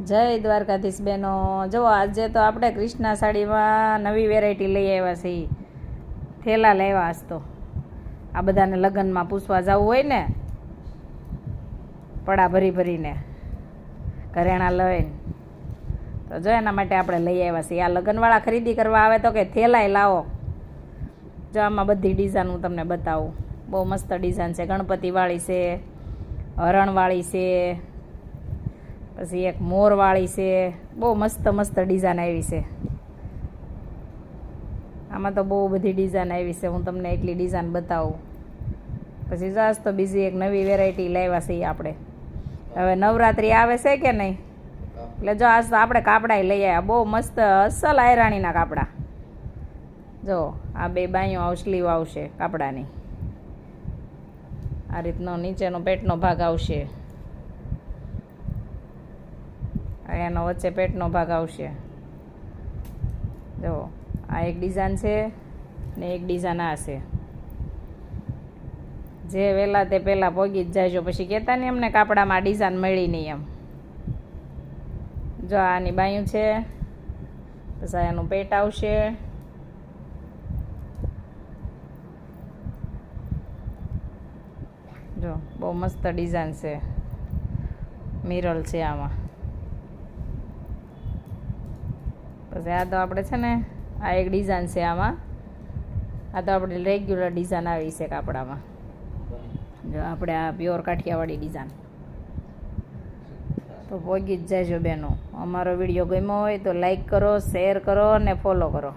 જય દ્વારકાધીશ બહેનો. જો આજે તો આપણે કૃષ્ણા સાડીમાં નવી વેરાયટી લઈ આવ્યા છીએ. થેલા લાવ્યા આજ તો. આ બધાને લગ્નમાં પૂછવા જવું હોય ને, પડા ભરી ભરીને ઘરેણા લઈને, તો જો એના માટે આપણે લઈ આવ્યા છીએ. આ લગ્નવાળા ખરીદી કરવા આવે તો કે થેલાય લાવો. જો આમાં બધી ડિઝાઇન હું તમને બતાવું. બહુ મસ્ત ડિઝાઇન છે. ગણપતિવાળી છે, હરણવાળી છે, પછી એક મોરવાળી છે. બહુ મસ્ત મસ્ત ડિઝાઇન આવી છે. આમાં તો બહુ બધી ડિઝાઇન આવી છે. હું તમને એટલી ડિઝાઇન બતાવું. પછી જાસ તો બીજી એક નવી વેરાયટી લાવ્યા છીએ આપણે. હવે નવરાત્રિ આવે છે કે નહીં, એટલે જો આજ તો આપણે કાપડા લઈ આવ્યા. બહુ મસ્ત અસલ આયરાણીના કાપડા. જો આ બે બાઈઓ સ્લીવ આવશે કાપડાની. આ રીતનો નીચેનો પેટનો ભાગ આવશે, એનો વચ્ચે પેટનો ભાગ આવશે. જો આ એક ડિઝાઇન છે ને એક ડિઝાઇન આ છે. જે વહેલા તે પહેલાં પોગી જ જાયજો, પછી કહેતા નહીં અમને કાપડામાં ડિઝાઇન મળી નહીં એમ. જો આની બાયું છે, પછી એનું પેટ આવશે. જો બહુ મસ્ત ડિઝાઇન છે. મિરર છે આમાં. પછી આ તો આપણે છે ને, આ એક ડિઝાઇન છે આમાં. આ તો આપણે રેગ્યુલર ડિઝાઇન આવી છે કાપડામાં. જો આપણે આ પ્યોર કાઠિયાવાડી ડિઝાઇન. તો પોગી જ જાયજો બહેનો. અમારો વિડીયો ગમ્યો હોય તો લાઈક કરો, શેર કરો અને ફોલો કરો.